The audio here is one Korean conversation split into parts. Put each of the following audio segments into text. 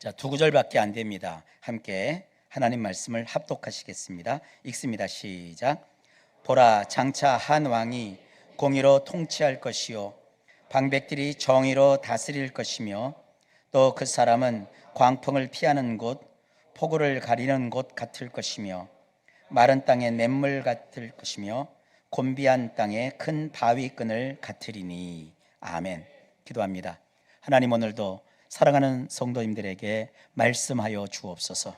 자, 두 구절밖에 안 됩니다. 함께 하나님 말씀을 합독하시겠습니다. 읽습니다. 시작. 보라, 장차 한 왕이 공의로 통치할 것이요 방백들이 정의로 다스릴 것이며 또 그 사람은 광풍을 피하는 곳, 폭우를 가리는 곳 같을 것이며 마른 땅의 냇물 같을 것이며 곤비한 땅의 큰 바위끈을 같으리니. 아멘. 기도합니다. 하나님, 오늘도 사랑하는 성도님들에게 말씀하여 주옵소서.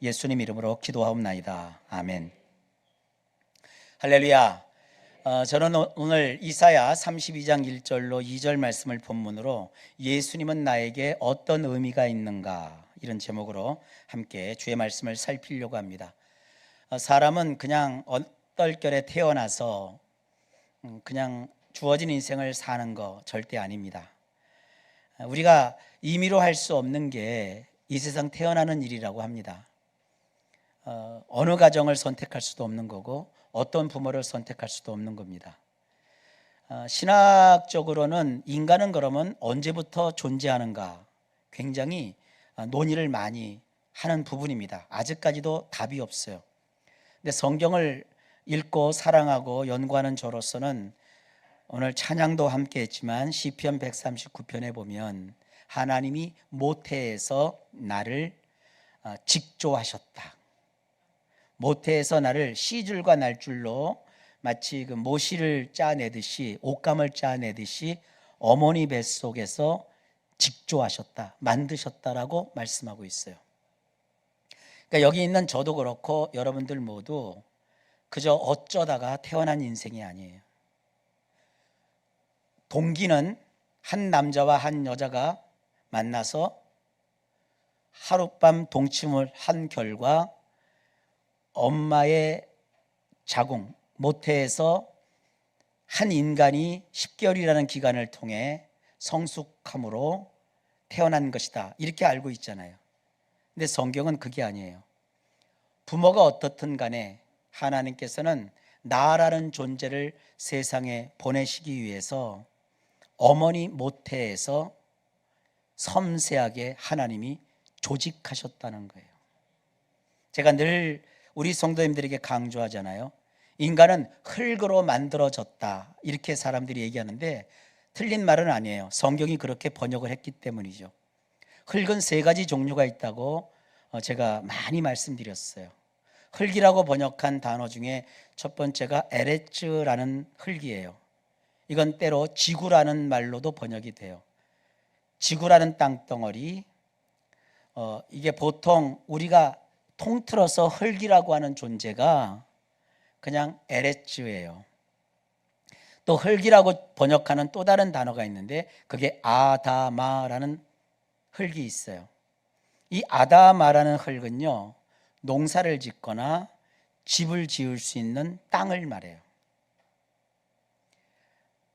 예수님 이름으로 기도하옵나이다. 아멘. 할렐루야. 저는 오늘 이사야 32장 1절로 2절 말씀을 본문으로 예수님은 나에게 어떤 의미가 있는가, 이런 제목으로 함께 주의 말씀을 살피려고 합니다. 사람은 그냥 얼떨결에 태어나서 그냥 주어진 인생을 사는 거 절대 아닙니다. 우리가 임의로 할 수 없는 게 이 세상 태어나는 일이라고 합니다. 어느 가정을 선택할 수도 없는 거고 어떤 부모를 선택할 수도 없는 겁니다. 신학적으로는 인간은 그러면 언제부터 존재하는가 굉장히 논의를 많이 하는 부분입니다. 아직까지도 답이 없어요. 근데 성경을 읽고 사랑하고 연구하는 저로서는 오늘 찬양도 함께 했지만 시편 139편에 보면 하나님이 모태에서 나를 직조하셨다. 모태에서 나를 씨줄과 날줄로 마치 그 모씨를 짜내듯이, 옷감을 짜내듯이 어머니 뱃속에서 직조하셨다, 만드셨다라고 말씀하고 있어요. 그러니까 여기 있는 저도 그렇고 여러분들 모두 그저 어쩌다가 태어난 인생이 아니에요. 동기는 한 남자와 한 여자가 만나서 하룻밤 동침을 한 결과 엄마의 자궁, 모태에서 한 인간이 10개월이라는 기간을 통해 성숙함으로 태어난 것이다, 이렇게 알고 있잖아요. 근데 성경은 그게 아니에요. 부모가 어떻든 간에 하나님께서는 나라는 존재를 세상에 보내시기 위해서 어머니 모태에서 섬세하게 하나님이 조직하셨다는 거예요. 제가 늘 우리 성도님들에게 강조하잖아요. 인간은 흙으로 만들어졌다, 이렇게 사람들이 얘기하는데 틀린 말은 아니에요. 성경이 그렇게 번역을 했기 때문이죠. 흙은 세 가지 종류가 있다고 제가 많이 말씀드렸어요. 흙이라고 번역한 단어 중에 첫 번째가 에레츠라는 흙이에요. 이건 때로 지구라는 말로도 번역이 돼요. 지구라는 땅덩어리, 이게 보통 우리가 통틀어서 흙이라고 하는 존재가 그냥 에레츠예요. 또 흙이라고 번역하는 또 다른 단어가 있는데 그게 아다마라는 흙이 있어요. 이 아다마라는 흙은요, 농사를 짓거나 집을 지을 수 있는 땅을 말해요.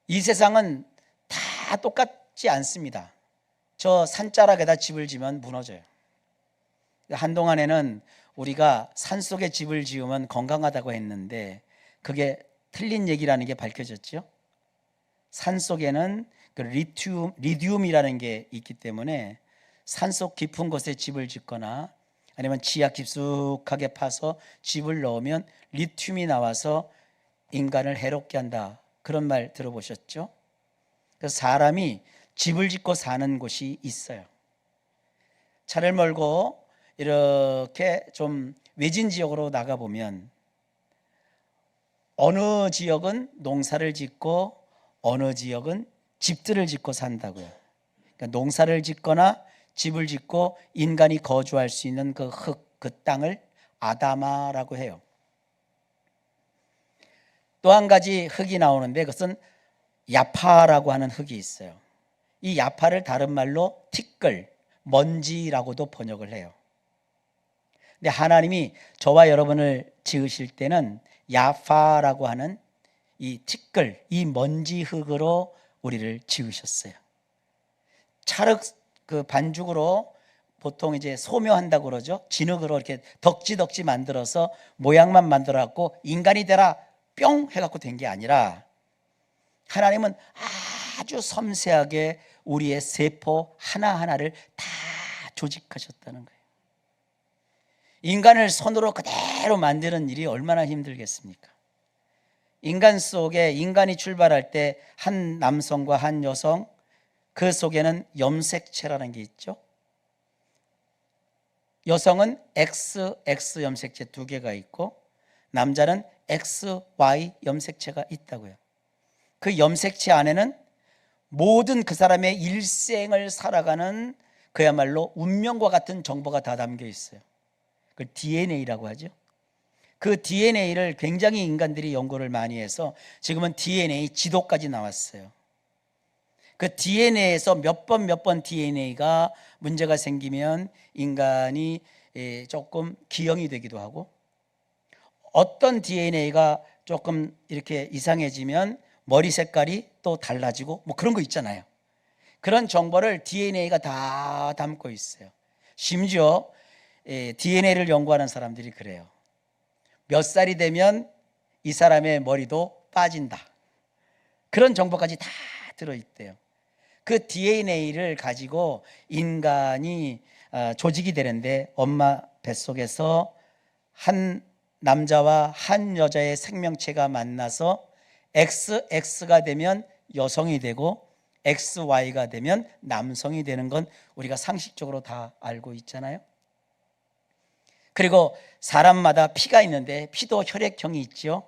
이 세상은 다 똑같지 않습니다. 저 산자락에다 집을 지으면 무너져요. 한동안에는 우리가 산속에 집을 지으면 건강하다고 했는데 그게 틀린 얘기라는 게 밝혀졌죠. 산속에는 그 리튬이라는 게 있기 때문에 산속 깊은 곳에 집을 짓거나 아니면 지하 깊숙하게 파서 집을 넣으면 리튬이 나와서 인간을 해롭게 한다, 그런 말 들어보셨죠? 그래서 사람이 집을 짓고 사는 곳이 있어요. 차를 몰고 이렇게 좀 외진 지역으로 나가보면 어느 지역은 농사를 짓고 어느 지역은 집들을 짓고 산다고요. 그러니까 농사를 짓거나 집을 짓고 인간이 거주할 수 있는 그 흙, 그 땅을 아다마라고 해요. 또 한 가지 흙이 나오는데 그것은 야파라고 하는 흙이 있어요. 이 야파를 다른 말로 티끌, 먼지라고도 번역을 해요. 근데 하나님이 저와 여러분을 지으실 때는 야파라고 하는 이 티끌, 이 먼지 흙으로 우리를 지으셨어요. 찰흙 그 반죽으로 보통 이제 소묘한다고 그러죠. 진흙으로 이렇게 덕지덕지 만들어서 모양만 만들어 갖고 인간이 되라 뿅 해갖고 된 게 아니라 하나님은 아주 섬세하게 우리의 세포 하나하나를 다 조직하셨다는 거예요. 인간을 손으로 그대로 만드는 일이 얼마나 힘들겠습니까? 인간 속에 인간이 출발할 때 한 남성과 한 여성, 그 속에는 염색체라는 게 있죠. 여성은 XX 염색체 2개가 있고 남자는 XY 염색체가 있다고요. 그 염색체 안에는 모든 그 사람의 일생을 살아가는 그야말로 운명과 같은 정보가 다 담겨 있어요. 그걸 DNA라고 하죠. 그 DNA를 굉장히 인간들이 연구를 많이 해서 지금은 DNA 지도까지 나왔어요. 그 DNA에서 몇 번 DNA가 문제가 생기면 인간이 조금 기형이 되기도 하고, 어떤 DNA가 조금 이렇게 이상해지면 머리 색깔이 또 달라지고 뭐 그런 거 있잖아요. 그런 정보를 DNA가 다 담고 있어요. 심지어 DNA를 연구하는 사람들이 그래요. 몇 살이 되면 이 사람의 머리도 빠진다. 그런 정보까지 다 들어있대요. 그 DNA를 가지고 인간이 조직이 되는데 엄마 뱃속에서 한 남자와 한 여자의 생명체가 만나서 XX가 되면 여성이 되고 XY가 되면 남성이 되는 건 우리가 상식적으로 다 알고 있잖아요. 그리고 사람마다 피가 있는데 피도 혈액형이 있죠.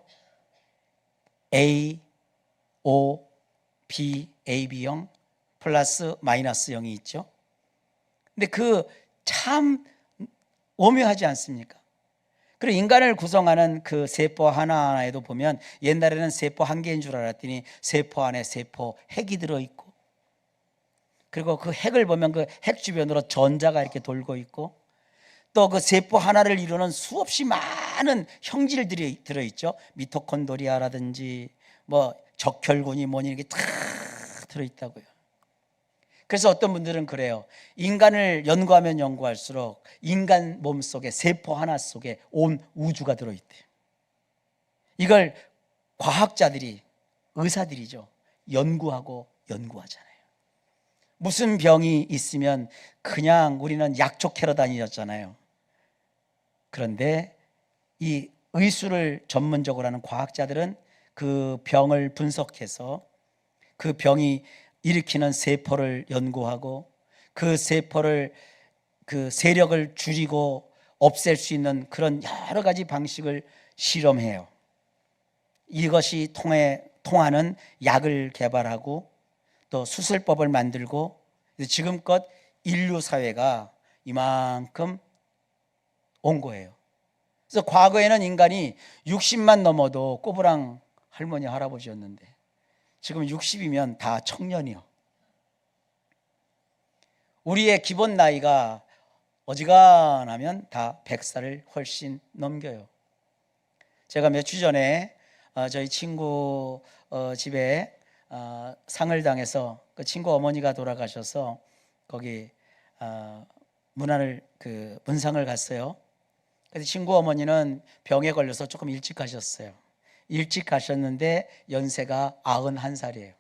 A, O, B, AB형 플러스 마이너스 0이 있죠. 근데 그 참 오묘하지 않습니까? 그리고 인간을 구성하는 그 세포 하나하나에도 보면 옛날에는 세포 한 개인 줄 알았더니 세포 안에 세포 핵이 들어있고, 그리고 그 핵을 보면 그 핵 주변으로 전자가 이렇게 돌고 있고, 또 그 세포 하나를 이루는 수없이 많은 형질들이 들어있죠. 미토콘드리아라든지 뭐 적혈군이 뭐니 이렇게 다 들어있다고요. 그래서 어떤 분들은 그래요. 인간을 연구하면 연구할수록 인간 몸속에 세포 하나 속에 온 우주가 들어있대요. 이걸 과학자들이, 의사들이죠, 연구하고 연구하잖아요. 무슨 병이 있으면 그냥 우리는 약초 캐러 다니셨잖아요. 그런데 이 의술을 전문적으로 하는 과학자들은 그 병을 분석해서 그 병이 일으키는 세포를 연구하고 그 세포를, 그 세력을 줄이고 없앨 수 있는 그런 여러 가지 방식을 실험해요. 이것이 통하는 약을 개발하고 또 수술법을 만들고, 지금껏 인류 사회가 이만큼 온 거예요. 그래서 과거에는 인간이 60만 넘어도 꼬부랑 할머니 할아버지였는데 지금 60이면 다 청년이요. 우리의 기본 나이가 어지간하면 다 100살을 훨씬 넘겨요. 제가 몇 주 전에 저희 친구 집에 상을 당해서 그 친구 어머니가 돌아가셔서 거기 문상을 갔어요. 그래서 친구 어머니는 병에 걸려서 조금 일찍 가셨어요. 일찍 가셨는데 연세가 91살이에요.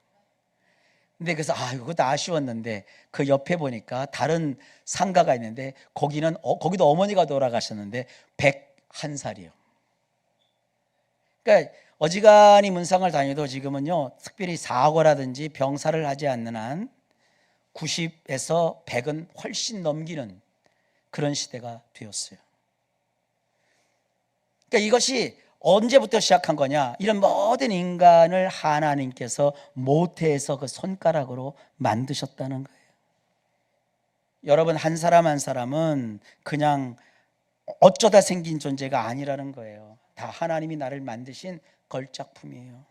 근데 그래서 그것도 아쉬웠는데 그 옆에 보니까 다른 상가가 있는데 거기도 어머니가 돌아가셨는데 101살이에요. 그러니까 어지간히 문상을 다녀도 지금은요, 특별히 사고라든지 병사를 하지 않는 한 90에서 100은 훨씬 넘기는 그런 시대가 되었어요. 그러니까 이것이 언제부터 시작한 거냐? 이런 모든 인간을 하나님께서 모태에서 그 손가락으로 만드셨다는 거예요. 여러분, 한 사람 한 사람은 그냥 어쩌다 생긴 존재가 아니라는 거예요. 다 하나님이 나를 만드신 걸작품이에요.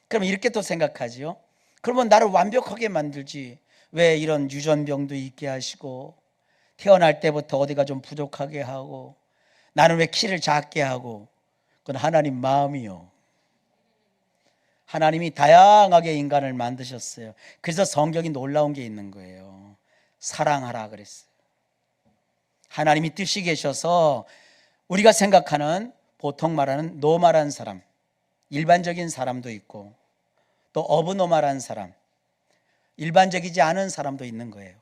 그럼 이렇게 또 생각하지요. 그러면 나를 완벽하게 만들지 왜 이런 유전병도 있게 하시고 태어날 때부터 어디가 좀 부족하게 하고 나는 왜 키를 작게 하고. 그건 하나님 마음이요. 하나님이 다양하게 인간을 만드셨어요. 그래서 성경이 놀라운 게 있는 거예요. 사랑하라 그랬어요. 하나님이 뜻이 계셔서 우리가 생각하는, 보통 말하는 노말한 사람, 일반적인 사람도 있고 또 어브노말한 사람, 일반적이지 않은 사람도 있는 거예요.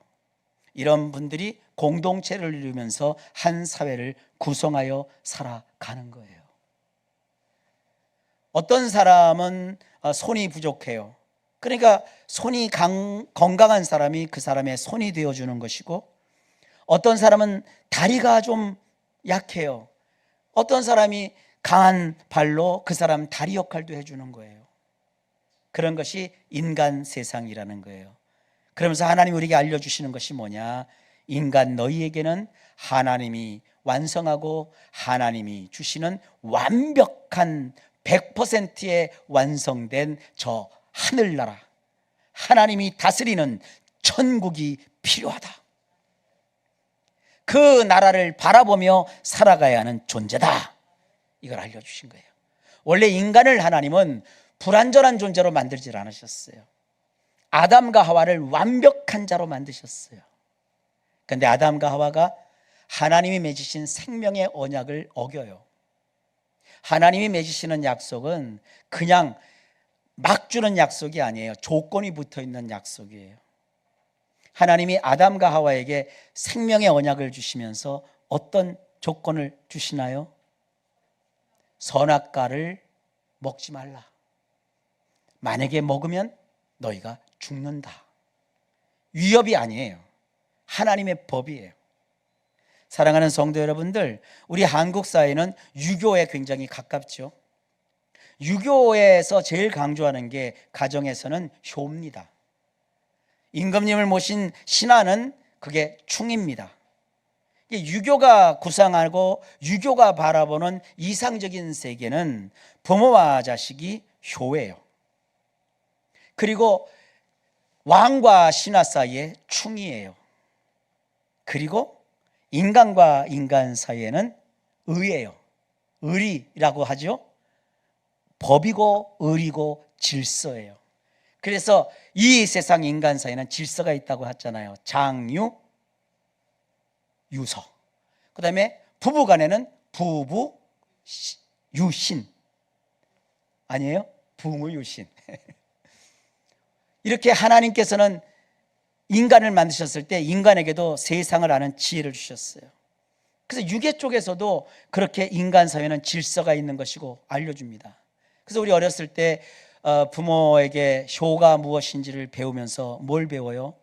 이런 분들이 공동체를 이루면서 한 사회를 구성하여 살아가는 거예요. 어떤 사람은 손이 부족해요. 그러니까 손이 건강한 사람이 그 사람의 손이 되어주는 것이고, 어떤 사람은 다리가 좀 약해요. 어떤 사람이 강한 발로 그 사람 다리 역할도 해주는 거예요. 그런 것이 인간 세상이라는 거예요. 그러면서 하나님이 우리에게 알려주시는 것이 뭐냐? 인간 너희에게는 하나님이 완성하고 하나님이 주시는 완벽한 100%의 완성된 저 하늘나라, 하나님이 다스리는 천국이 필요하다. 그 나라를 바라보며 살아가야 하는 존재다. 이걸 알려주신 거예요. 원래 인간을 하나님은 불완전한 존재로 만들지 않으셨어요. 아담과 하와를 완벽한 자로 만드셨어요. 그런데 아담과 하와가 하나님이 맺으신 생명의 언약을 어겨요. 하나님이 맺으시는 약속은 그냥 막 주는 약속이 아니에요. 조건이 붙어 있는 약속이에요. 하나님이 아담과 하와에게 생명의 언약을 주시면서 어떤 조건을 주시나요? 선악과를 먹지 말라. 만약에 먹으면 너희가 죽는다. 위협이 아니에요. 하나님의 법이에요. 사랑하는 성도 여러분들, 우리 한국 사회는 유교에 굉장히 가깝죠. 유교에서 제일 강조하는 게 가정에서는 효입니다. 임금님을 모신 신하는 그게 충입니다. 유교가 구상하고 유교가 바라보는 이상적인 세계는 부모와 자식이 효예요. 그리고 왕과 신하 사이에 충이에요. 그리고 인간과 인간 사이에는 의예요. 의리라고 하죠. 법이고 의리고 질서예요. 그래서 이 세상 인간 사이에는 질서가 있다고 하잖아요. 장유, 유서. 그 다음에 부부 간에는 부부, 유신. 아니에요? 부모, 유신. 이렇게 하나님께서는 인간을 만드셨을 때 인간에게도 세상을 아는 지혜를 주셨어요. 그래서 유괴 쪽에서도 그렇게 인간 사회는 질서가 있는 것이고 알려줍니다. 그래서 우리 어렸을 때 부모에게 효가 무엇인지를 배우면서 뭘 배워요?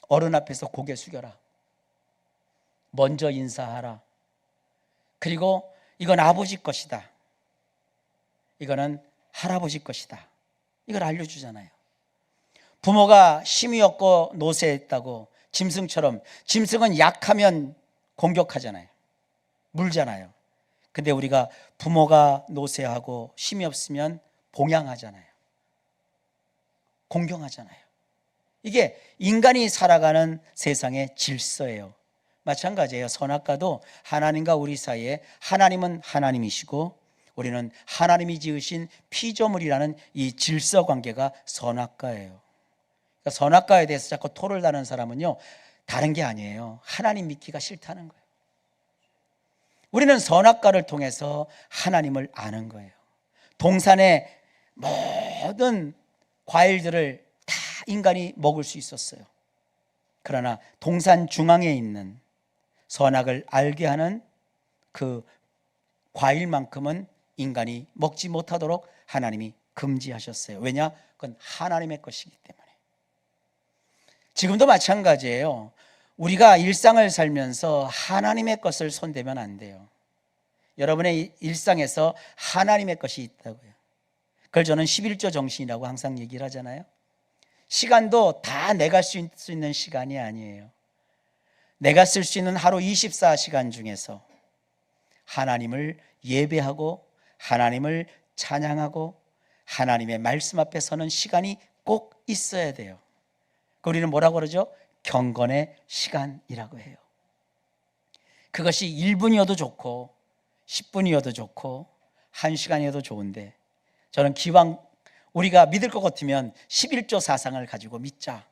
어른 앞에서 고개 숙여라. 먼저 인사하라. 그리고 이건 아버지 것이다. 이거는 할아버지 것이다. 이걸 알려주잖아요. 부모가 힘이 없고 노쇠했다고 짐승처럼, 짐승은 약하면 공격하잖아요. 물잖아요. 근데 우리가 부모가 노쇠하고 힘이 없으면 봉양하잖아요. 공경하잖아요. 이게 인간이 살아가는 세상의 질서예요. 마찬가지예요. 선악과도 하나님과 우리 사이에 하나님은 하나님이시고 우리는 하나님이 지으신 피조물이라는 이 질서 관계가 선악과예요. 그러니까 선악과에 대해서 자꾸 토를 다는 사람은요, 다른 게 아니에요. 하나님 믿기가 싫다는 거예요. 우리는 선악과를 통해서 하나님을 아는 거예요. 동산의 모든 과일들을 다 인간이 먹을 수 있었어요. 그러나 동산 중앙에 있는 선악을 알게 하는 그 과일만큼은 인간이 먹지 못하도록 하나님이 금지하셨어요. 왜냐? 그건 하나님의 것이기 때문에. 지금도 마찬가지예요. 우리가 일상을 살면서 하나님의 것을 손대면 안 돼요. 여러분의 일상에서 하나님의 것이 있다고요. 그걸 저는 11조 정신이라고 항상 얘기를 하잖아요. 시간도 다 내가 쓸 수 있는 시간이 아니에요. 내가 쓸 수 있는 하루 24시간 중에서 하나님을 예배하고 하나님을 찬양하고 하나님의 말씀 앞에 서는 시간이 꼭 있어야 돼요. 우리는 뭐라고 그러죠? 경건의 시간이라고 해요. 그것이 1분이어도 좋고 10분이어도 좋고 1시간이어도 좋은데, 저는 기왕 우리가 믿을 것 같으면 11조 사상을 가지고 믿자.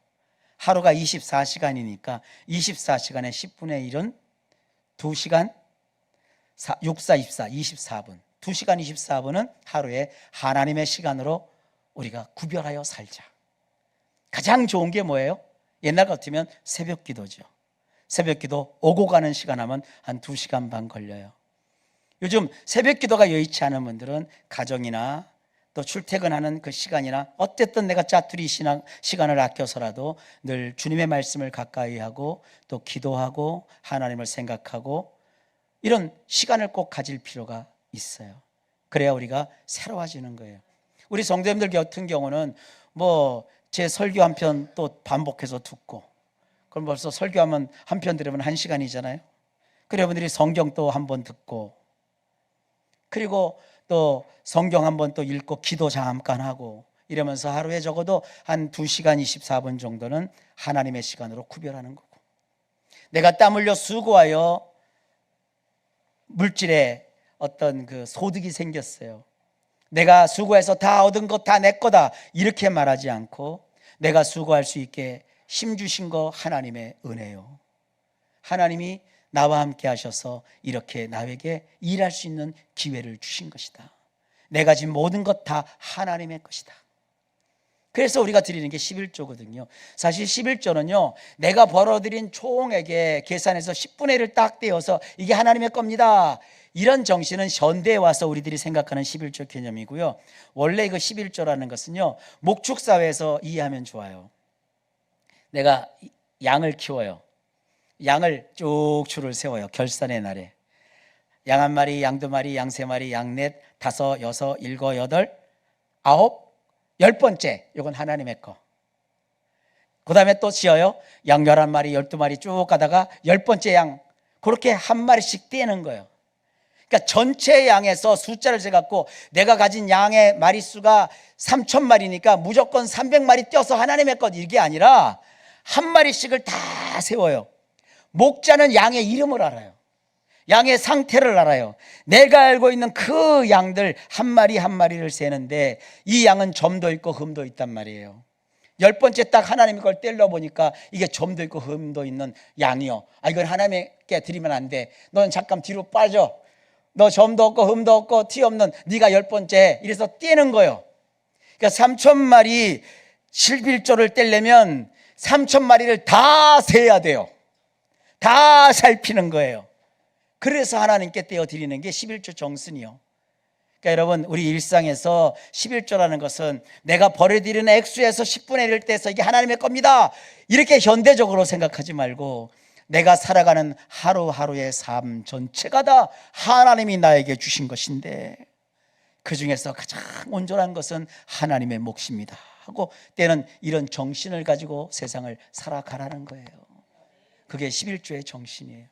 하루가 24시간이니까 24시간에 10분의 1은 2시간 6, 4, 24, 24분 2시간 24분은 하루에 하나님의 시간으로 우리가 구별하여 살자. 가장 좋은 게 뭐예요? 옛날 같으면 새벽 기도죠. 새벽 기도 오고 가는 시간 하면 한 2시간 반 걸려요. 요즘 새벽 기도가 여의치 않은 분들은 가정이나 또 출퇴근하는 그 시간이나 어쨌든 내가 짜투리 시간을 아껴서라도 늘 주님의 말씀을 가까이 하고 또 기도하고 하나님을 생각하고 이런 시간을 꼭 가질 필요가 있어요. 그래야 우리가 새로워지는 거예요. 우리 성도님들 같은 경우는 뭐 제 설교 한 편 또 반복해서 듣고, 그럼 벌써 설교하면 한 편 들으면 1시간이잖아요. 그리고 여러분들이 성경 또 한 번 듣고, 그리고 또 성경 한 번 또 읽고 기도 잠깐 하고 이러면서 하루에 적어도 한 2시간 24분 정도는 하나님의 시간으로 구별하는 거고, 내가 땀 흘려 수고하여 물질에 어떤 그 소득이 생겼어요. 내가 수고해서 다 얻은 것 다 내 거다 이렇게 말하지 않고, 내가 수고할 수 있게 힘 주신 거 하나님의 은혜요. 하나님이 나와 함께 하셔서 이렇게 나에게 일할 수 있는 기회를 주신 것이다. 내가 지금 모든 것 다 하나님의 것이다. 그래서 우리가 드리는 게 11조거든요. 사실 11조는요, 내가 벌어들인 총액에 계산해서 10분의 1을 딱 떼어서 이게 하나님의 겁니다, 이런 정신은 현대에 와서 우리들이 생각하는 11조 개념이고요. 원래 이거 11조라는 것은요, 목축사회에서 이해하면 좋아요. 내가 양을 키워요. 양을 쭉 줄을 세워요. 결산의 날에 양 한 마리, 양 두 마리, 양 세 마리, 양 넷, 다섯, 여섯, 일곱, 여덟, 아홉, 10번째, 이건 하나님의 거. 그 다음에 또 지어요. 양 11마리, 12마리 쭉 가다가 10번째 양, 그렇게 한 마리씩 떼는 거예요. 그러니까 전체 양에서 숫자를 재갖고 내가 가진 양의 마리수가 3,000마리니까 무조건 300마리 떼어서 하나님의 것, 이게 아니라 한 마리씩을 다 세워요. 목자는 양의 이름을 알아요. 양의 상태를 알아요. 내가 알고 있는 그 양들 한 마리 한 마리를 세는데, 이 양은 점도 있고 흠도 있단 말이에요. 10번째 딱 하나님이 그걸 떼려 보니까 이게 점도 있고 흠도 있는 양이요. 이건 하나님께 드리면 안 돼. 넌 잠깐 뒤로 빠져. 너 점도 없고 흠도 없고 티 없는 네가 10번째. 이래서 떼는 거예요. 그러니까 3,000마리 11조를 떼려면 3,000마리를 다 세야 돼요. 다 살피는 거예요. 그래서 하나님께 떼어드리는 게 11조 정순이요. 그러니까 여러분, 우리 일상에서 11조라는 것은 내가 벌어들이는 액수에서 10분의 1을 떼서 이게 하나님의 겁니다, 이렇게 현대적으로 생각하지 말고, 내가 살아가는 하루하루의 삶 전체가 다 하나님이 나에게 주신 것인데 그 중에서 가장 온전한 것은 하나님의 몫입니다 하고 때는 이런 정신을 가지고 세상을 살아가라는 거예요. 그게 11조의 정신이에요.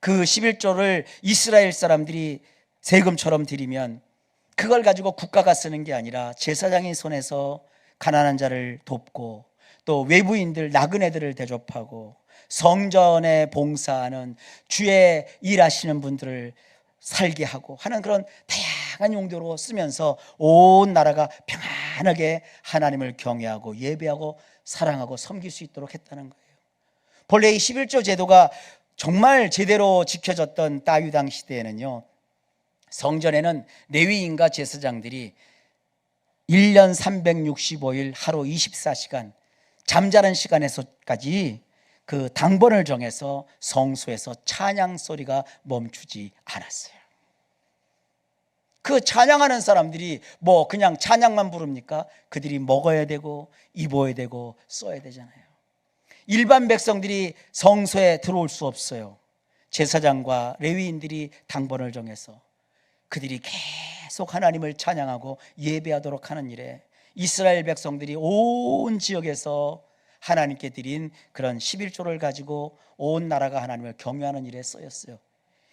그 11조를 이스라엘 사람들이 세금처럼 드리면 그걸 가지고 국가가 쓰는 게 아니라 제사장의 손에서 가난한 자를 돕고, 또 외부인들, 나그네들을 대접하고, 성전에 봉사하는 주의 일하시는 분들을 살게 하고 하는 그런 다양한 용도로 쓰면서 온 나라가 평안하게 하나님을 경외하고 예배하고 사랑하고 섬길 수 있도록 했다는 거예요. 본래 이 11조 제도가 정말 제대로 지켜졌던 다윗 시대에는요, 성전에는 레위인과 제사장들이 1년 365일 하루 24시간 잠자는 시간에서까지 그 당번을 정해서 성소에서 찬양 소리가 멈추지 않았어요. 그 찬양하는 사람들이 뭐 그냥 찬양만 부릅니까? 그들이 먹어야 되고 입어야 되고 써야 되잖아요. 일반 백성들이 성소에 들어올 수 없어요. 제사장과 레위인들이 당번을 정해서 그들이 계속 하나님을 찬양하고 예배하도록 하는 일에 이스라엘 백성들이 온 지역에서 하나님께 드린 그런 11조를 가지고 온 나라가 하나님을 경외하는 일에 쓰였어요.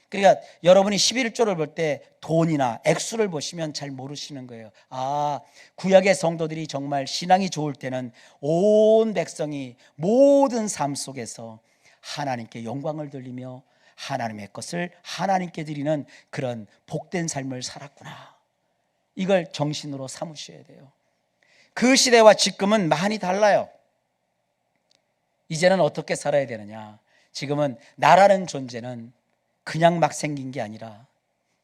그러니까 여러분이 11조를 볼 때 돈이나 액수를 보시면 잘 모르시는 거예요. 구약의 성도들이 정말 신앙이 좋을 때는 온 백성이 모든 삶 속에서 하나님께 영광을 돌리며 하나님의 것을 하나님께 드리는 그런 복된 삶을 살았구나, 이걸 정신으로 삼으셔야 돼요. 그 시대와 지금은 많이 달라요. 이제는 어떻게 살아야 되느냐? 지금은 나라는 존재는 그냥 막 생긴 게 아니라,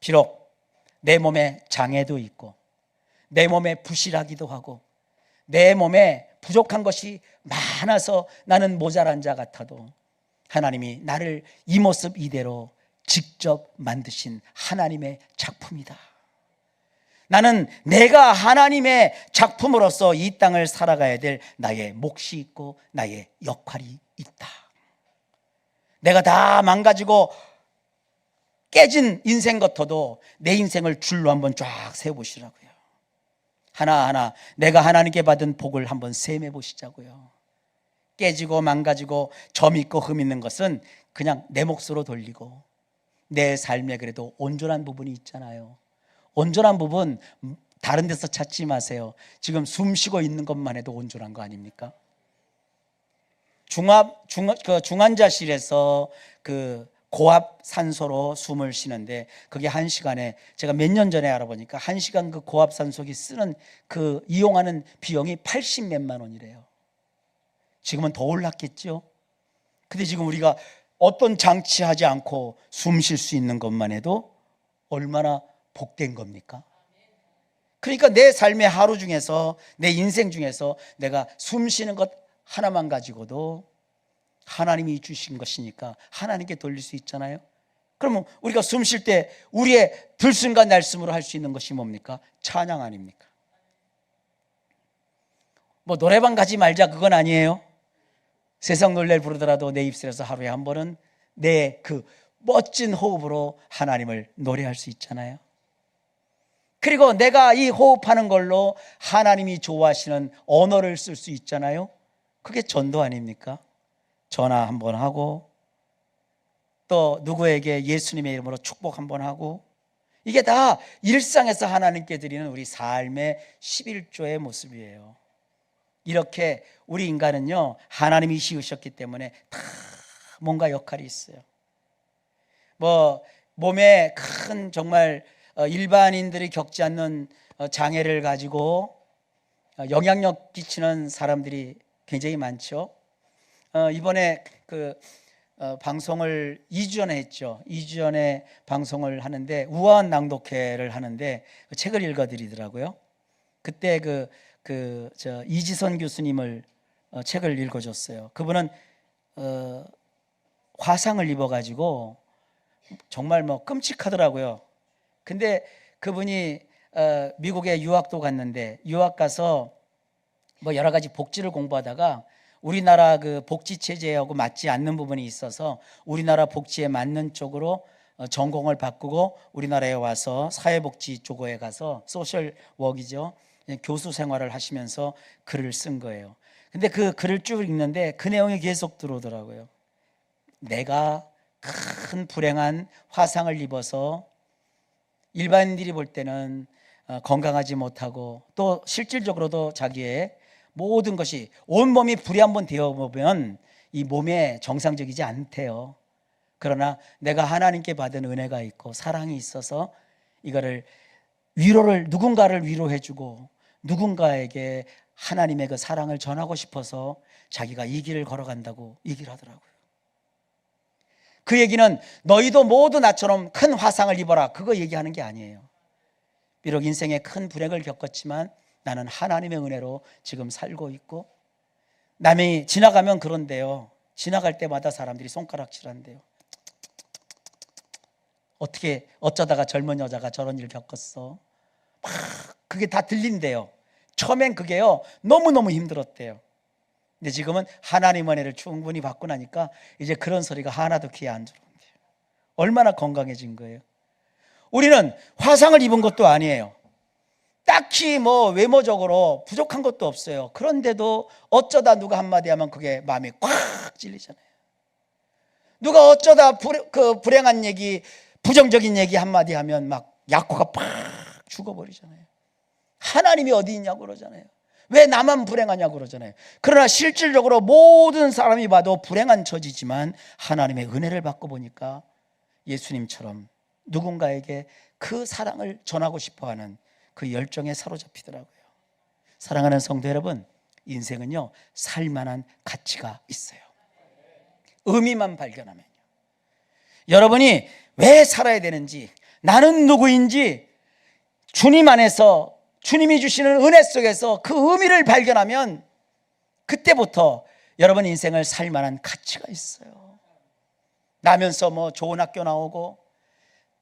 비록 내 몸에 장애도 있고 내 몸에 부실하기도 하고 내 몸에 부족한 것이 많아서 나는 모자란 자 같아도 하나님이 나를 이 모습 이대로 직접 만드신 하나님의 작품이다. 나는 내가 하나님의 작품으로서 이 땅을 살아가야 될 나의 몫이 있고 나의 역할이 있다. 내가 다 망가지고 깨진 인생 같아도 내 인생을 줄로 한번 쫙 세워보시라고요. 하나하나 내가 하나님께 받은 복을 한번 셈해 보시자고요. 깨지고 망가지고 점 있고 흠 있는 것은 그냥 내 몫으로 돌리고 내 삶에 그래도 온전한 부분이 있잖아요. 온전한 부분 다른 데서 찾지 마세요. 지금 숨 쉬고 있는 것만 해도 온전한 거 아닙니까? 중환자실에서 그 고압 산소로 숨을 쉬는데 그게 1시간에 제가 몇 년 전에 알아보니까 1시간 그 고압 산소기 쓰는 그 이용하는 비용이 80 몇만 원이래요. 지금은 더 올랐겠죠. 근데 지금 우리가 어떤 장치하지 않고 숨 쉴 수 있는 것만 해도 얼마나 복된 겁니까? 그러니까 내 삶의 하루 중에서 내 인생 중에서 내가 숨 쉬는 것 하나만 가지고도 하나님이 주신 것이니까 하나님께 돌릴 수 있잖아요. 그러면 우리가 숨 쉴 때 우리의 들숨과 날숨으로 할 수 있는 것이 뭡니까? 찬양 아닙니까? 뭐 노래방 가지 말자 그건 아니에요. 세상 노래를 부르더라도 내 입술에서 하루에 한 번은 내 그 멋진 호흡으로 하나님을 노래할 수 있잖아요. 그리고 내가 이 호흡하는 걸로 하나님이 좋아하시는 언어를 쓸 수 있잖아요. 그게 전도 아닙니까? 전화 한번 하고 또 누구에게 예수님의 이름으로 축복 한번 하고 이게 다 일상에서 하나님께 드리는 우리 삶의 11조의 모습이에요. 이렇게 우리 인간은요 하나님이 지으셨기 때문에 다 뭔가 역할이 있어요. 뭐 몸에 큰 정말 일반인들이 겪지 않는 장애를 가지고 영향력 끼치는 사람들이 굉장히 많죠. 이번에 그 방송을 2주 전에 했죠. 2주 전에 방송을 하는데 우아한 낭독회를 하는데 그 책을 읽어드리더라고요. 그때 이지선 교수님을 책을 읽어줬어요. 그분은 화상을 입어가지고 정말 뭐 끔찍하더라고요. 근데 그분이 미국에 유학도 갔는데 유학 가서 뭐 여러 가지 복지를 공부하다가 우리나라 그 복지 체제하고 맞지 않는 부분이 있어서 우리나라 복지에 맞는 쪽으로 전공을 바꾸고 우리나라에 와서 사회복지 쪽에 가서 소셜워크이죠. 교수 생활을 하시면서 글을 쓴 거예요. 근데 그 글을 쭉 읽는데 그 내용이 계속 들어오더라고요. 내가 큰 불행한 화상을 입어서 일반인들이 볼 때는 건강하지 못하고 또 실질적으로도 자기의 모든 것이 온몸이 불이 한번 되어보면 이 몸에 정상적이지 않대요. 그러나 내가 하나님께 받은 은혜가 있고 사랑이 있어서 이거를 누군가를 위로해주고 누군가에게 하나님의 그 사랑을 전하고 싶어서 자기가 이 길을 걸어간다고 얘기를 하더라고요. 그 얘기는 너희도 모두 나처럼 큰 화상을 입어라 그거 얘기하는 게 아니에요. 비록 인생에 큰 불행을 겪었지만 나는 하나님의 은혜로 지금 살고 있고 남이 지나가면 그런데요. 지나갈 때마다 사람들이 손가락질한대요. 어떻게 어쩌다가 젊은 여자가 저런 일 겪었어. 막 그게 다 들린대요. 처음엔 그게요 너무너무 힘들었대요. 근데 지금은 하나님 은혜를 충분히 받고 나니까 이제 그런 소리가 하나도 귀에 안 들어온대요. 얼마나 건강해진 거예요. 우리는 화상을 입은 것도 아니에요. 딱히 뭐 외모적으로 부족한 것도 없어요. 그런데도 어쩌다 누가 한마디 하면 그게 마음이 꽉 찔리잖아요. 누가 어쩌다 불행한 얘기, 부정적인 얘기 한마디 하면 막 약호가 팍 죽어버리잖아요. 하나님이 어디 있냐고 그러잖아요. 왜 나만 불행하냐고 그러잖아요. 그러나 실질적으로 모든 사람이 봐도 불행한 처지지만 하나님의 은혜를 받고 보니까 예수님처럼 누군가에게 그 사랑을 전하고 싶어하는 그 열정에 사로잡히더라고요. 사랑하는 성도 여러분, 인생은요 살만한 가치가 있어요. 의미만 발견하면요. 여러분이 왜 살아야 되는지, 나는 누구인지 주님 안에서 주님이 주시는 은혜 속에서 그 의미를 발견하면 그때부터 여러분 인생을 살만한 가치가 있어요. 나면서 뭐 좋은 학교 나오고,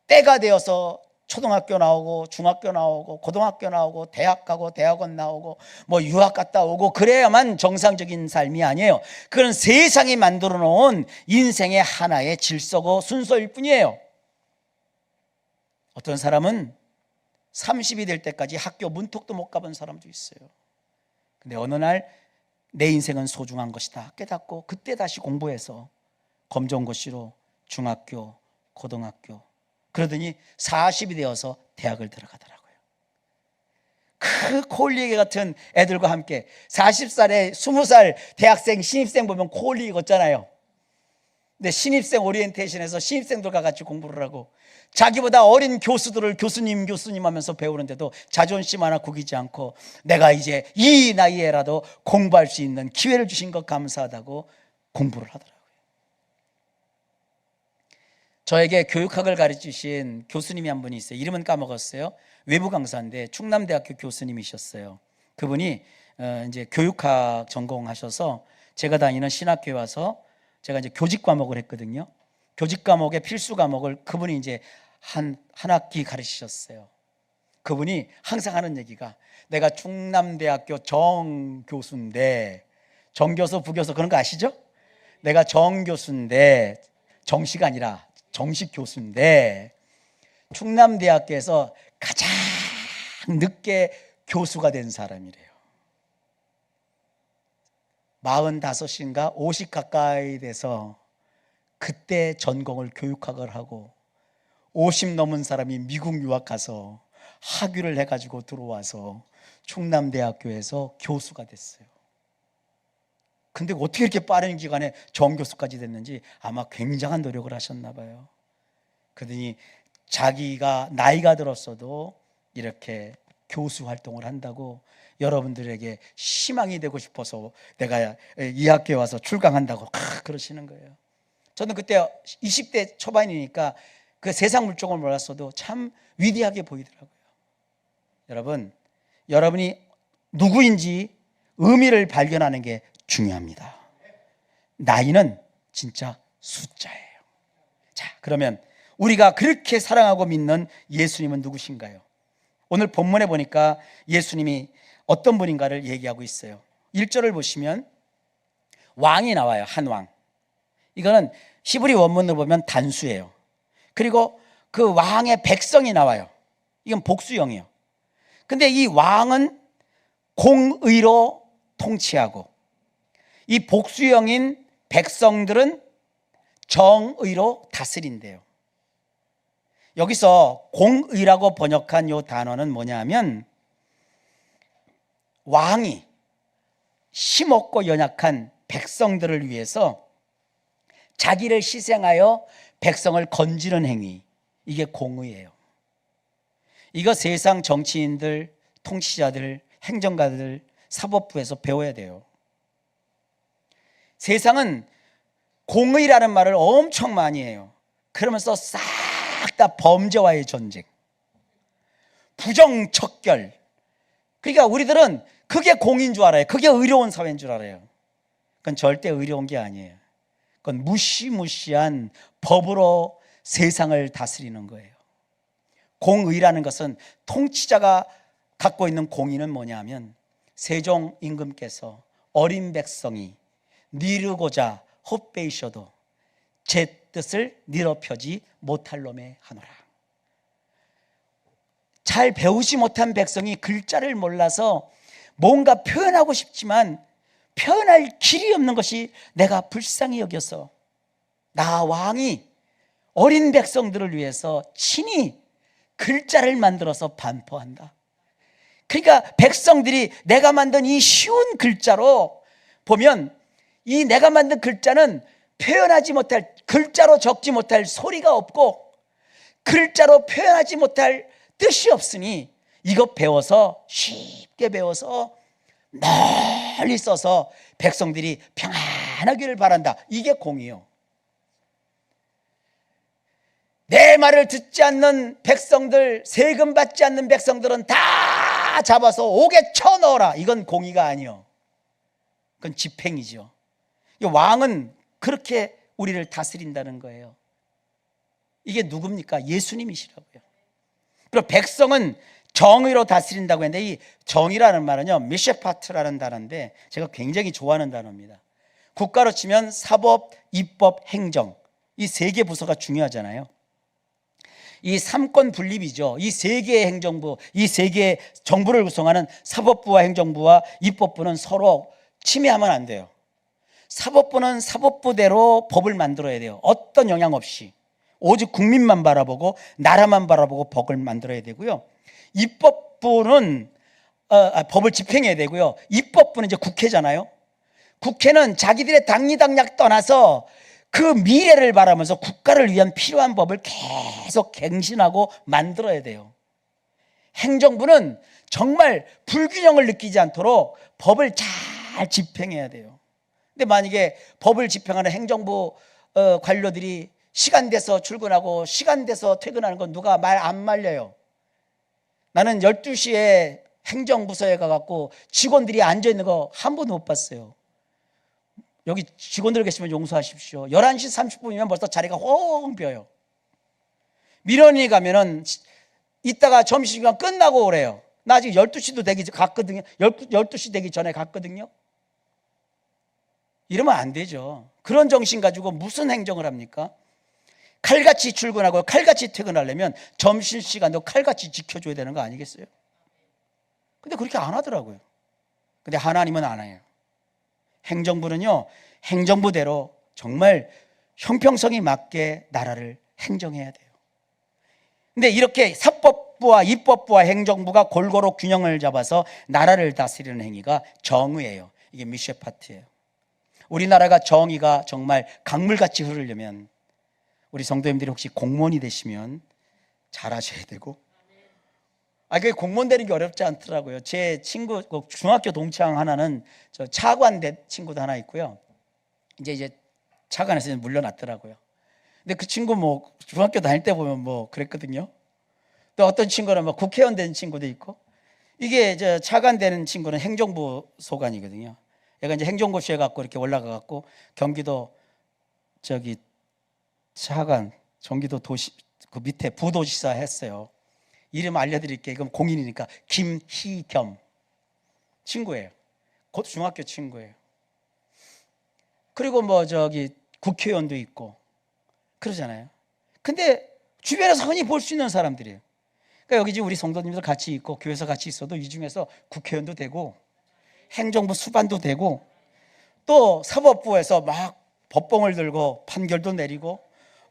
때가 되어서 초등학교 나오고 중학교 나오고 고등학교 나오고 대학 가고 대학원 나오고 뭐 유학 갔다 오고 그래야만 정상적인 삶이 아니에요. 그건 세상이 만들어 놓은 인생의 하나의 질서고 순서일 뿐이에요. 어떤 사람은 30이 될 때까지 학교 문턱도 못 가본 사람도 있어요. 근데 어느 날 내 인생은 소중한 것이다 깨닫고 그때 다시 공부해서 검정고시로 중학교 고등학교, 그러더니 40이 되어서 대학을 들어가더라고요. 그 콜리게 같은 애들과 함께 40살에 20살 대학생 신입생 보면 콜리 걷잖아요. 근데 신입생 오리엔테이션에서 신입생들과 같이 공부를 하고 자기보다 어린 교수들을 교수님 하면서 배우는데도 자존심 하나 구기지 않고 내가 이제 이 나이에라도 공부할 수 있는 기회를 주신 것 감사하다고 공부를 하더라고요. 저에게 교육학을 가르치신 교수님이 한 분이 있어요. 이름은 까먹었어요. 외부 강사인데 충남대학교 교수님이셨어요. 그분이 이제 교육학 전공하셔서 제가 다니는 신학교에 와서 제가 이제 교직 과목을 했거든요. 교직 과목의 필수 과목을 그분이 이제 한 학기 가르치셨어요. 그분이 항상 하는 얘기가 내가 충남대학교 정교수인데, 정교수 부교수 그런 거 아시죠? 내가 정교수인데, 정시가 아니라 정식 교수인데 충남대학교에서 가장 늦게 교수가 된 사람이래요. 45인가 50 가까이 돼서 그때 전공을 교육학을 하고 50 넘은 사람이 미국 유학 가서 학위를 해가지고 들어와서 충남대학교에서 교수가 됐어요. 근데 어떻게 이렇게 빠른 기간에 정교수까지 됐는지 아마 굉장한 노력을 하셨나 봐요. 그러더니 자기가 나이가 들었어도 이렇게 교수 활동을 한다고, 여러분들에게 희망이 되고 싶어서 내가 이 학교에 와서 출강한다고 그러시는 거예요. 저는 그때 20대 초반이니까 그 세상 물정을 몰랐어도 참 위대하게 보이더라고요. 여러분, 여러분이 누구인지 의미를 발견하는 게 중요합니다. 나이는 진짜 숫자예요. 자, 그러면 우리가 그렇게 사랑하고 믿는 예수님은 누구신가요? 오늘 본문에 보니까 예수님이 어떤 분인가를 얘기하고 있어요. 1절을 보시면 왕이 나와요. 한 왕. 이거는 히브리 원문으로 보면 단수예요. 그리고 그 왕의 백성이 나와요. 이건 복수형이에요. 근데 이 왕은 공의로 통치하고 이 복수형인 백성들은 정의로 다스린대요. 여기서 공의라고 번역한 이 단어는 뭐냐 하면 왕이 힘없고 연약한 백성들을 위해서 자기를 희생하여 백성을 건지는 행위, 이게 공의예요. 이거 세상 정치인들, 통치자들, 행정가들, 사법부에서 배워야 돼요. 세상은 공의라는 말을 엄청 많이 해요. 그러면서 싹 다 범죄와의 전쟁, 부정척결. 그러니까 우리들은 그게 공인 줄 알아요. 그게 의로운 사회인 줄 알아요. 그건 절대 의로운 게 아니에요. 그건 무시무시한 법으로 세상을 다스리는 거예요. 공의라는 것은 통치자가 갖고 있는 공의는 뭐냐 하면 세종 임금께서 어린 백성이 니르고자 헛되이셔도 제 뜻을 니럽혀지 못할 놈의 하노라. 잘 배우지 못한 백성이 글자를 몰라서 뭔가 표현하고 싶지만 표현할 길이 없는 것이 내가 불쌍히 여겨서 나 왕이 어린 백성들을 위해서 친히 글자를 만들어서 반포한다. 그러니까 백성들이 내가 만든 이 쉬운 글자로 보면 이 내가 만든 글자는 표현하지 못할, 글자로 적지 못할 소리가 없고 글자로 표현하지 못할 뜻이 없으니 이것 배워서 쉽게 배워서 멀리 써서 백성들이 평안하기를 바란다. 이게 공이요. 내 말을 듣지 않는 백성들, 세금 받지 않는 백성들은 다 잡아서 옥에 쳐넣어라. 이건 공의가 아니요. 그건 집행이죠. 왕은 그렇게 우리를 다스린다는 거예요. 이게 누굽니까? 예수님이시라고요. 그리고 백성은 정의로 다스린다고 했는데, 이 정의라는 말은요, 미셰파트라는 단어인데 제가 굉장히 좋아하는 단어입니다. 국가로 치면 사법, 입법, 행정, 이 세 개 부서가 중요하잖아요. 이 삼권 분립이죠. 이 세 개의 행정부, 이 세 개의 정부를 구성하는 사법부와 행정부와 입법부는 서로 침해하면 안 돼요. 사법부는 사법부대로 법을 만들어야 돼요. 어떤 영향 없이. 오직 국민만 바라보고 나라만 바라보고 법을 만들어야 되고요. 입법부는 법을 집행해야 되고요. 입법부는 이제 국회잖아요. 국회는 자기들의 당리당략 떠나서 그 미래를 바라면서 국가를 위한 필요한 법을 계속 갱신하고 만들어야 돼요. 행정부는 정말 불균형을 느끼지 않도록 법을 잘 집행해야 돼요. 근데 만약에 법을 집행하는 행정부 관료들이 시간 돼서 출근하고 시간 돼서 퇴근하는 건 누가 말 안 말려요. 나는 12시에 행정부서에 가갖고 직원들이 앉아있는 거 한 번도 못 봤어요. 여기 직원들 계시면 용서하십시오. 11시 30분이면 벌써 자리가 엉 비어요. 민원인이 가면은 이따가 점심시간 끝나고 오래요. 나 아직 12시도 되기 갔거든요. 12시 되기 전에 갔거든요. 이러면 안 되죠. 그런 정신 가지고 무슨 행정을 합니까? 칼같이 출근하고 칼같이 퇴근하려면 점심시간도 칼같이 지켜줘야 되는 거 아니겠어요? 근데 그렇게 안 하더라고요. 근데 하나님은 안 해요. 행정부는요, 행정부대로 정말 형평성에 맞게 나라를 행정해야 돼요. 근데 이렇게 사법부와 입법부와 행정부가 골고루 균형을 잡아서 나라를 다스리는 행위가 정의예요. 이게 미셰파트예요. 우리나라가 정의가 정말 강물같이 흐르려면 우리 성도님들이 혹시 공무원이 되시면 잘하셔야 되고, 그게 공무원 되는 게 어렵지 않더라고요. 제 친구 중학교 동창 하나는 저 차관 된 친구도 하나 있고요. 이제 차관에서 물러났더라고요. 근데 그 친구 뭐 중학교 다닐 때 보면 뭐 그랬거든요. 또 어떤 친구는 뭐 국회의원 된 친구도 있고, 이게 저 차관 되는 친구는 행정부 소관이거든요. 얘가 이제 행정고시에 갖고 이렇게 올라가 갖고 경기도 저기 차관, 경기도 도시 그 밑에 부도지사 했어요. 이름 알려드릴게요. 이건 공인이니까. 김희겸 친구예요. 곧 중학교 친구예요. 그리고 뭐 저기 국회의원도 있고 그러잖아요. 근데 주변에서 흔히 볼 수 있는 사람들이에요. 그러니까 여기 지금 우리 성도님들 같이 있고 교회에서 같이 있어도 이 중에서 국회의원도 되고 행정부 수반도 되고 또 사법부에서 막 법봉을 들고 판결도 내리고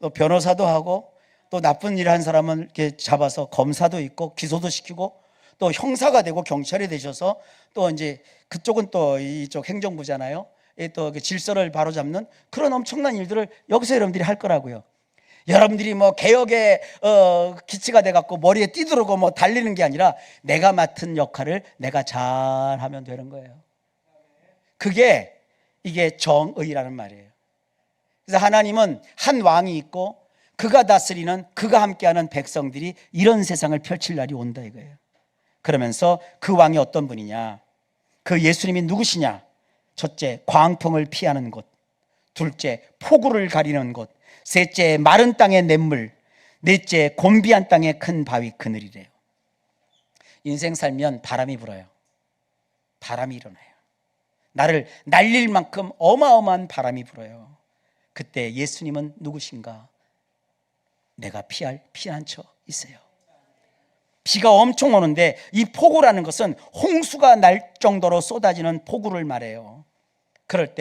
또 변호사도 하고 또 나쁜 일 한 사람은 이렇게 잡아서 검사도 있고 기소도 시키고 또 형사가 되고 경찰이 되셔서 또 이제 그쪽은 또 이쪽 행정부잖아요. 또 질서를 바로잡는 그런 엄청난 일들을 여기서 여러분들이 할 거라고요. 여러분들이 뭐 개혁의 기치가 돼갖고 머리에 띠두르고 뭐 달리는 게 아니라 내가 맡은 역할을 내가 잘하면 되는 거예요. 이게 정의라는 말이에요. 그래서 하나님은 한 왕이 있고 그가 다스리는 그가 함께하는 백성들이 이런 세상을 펼칠 날이 온다 이거예요. 그러면서 그 왕이 어떤 분이냐, 그 예수님이 누구시냐. 첫째, 광풍을 피하는 곳. 둘째, 폭우를 가리는 곳. 셋째, 마른 땅의 냇물. 넷째, 곤비한 땅의 큰 바위 그늘이래요. 인생 살면 바람이 불어요. 바람이 일어나요. 나를 날릴 만큼 어마어마한 바람이 불어요. 그때 예수님은 누구신가? 내가 피할 피난처 있어요. 비가 엄청 오는데 이 폭우라는 것은 홍수가 날 정도로 쏟아지는 폭우를 말해요. 그럴 때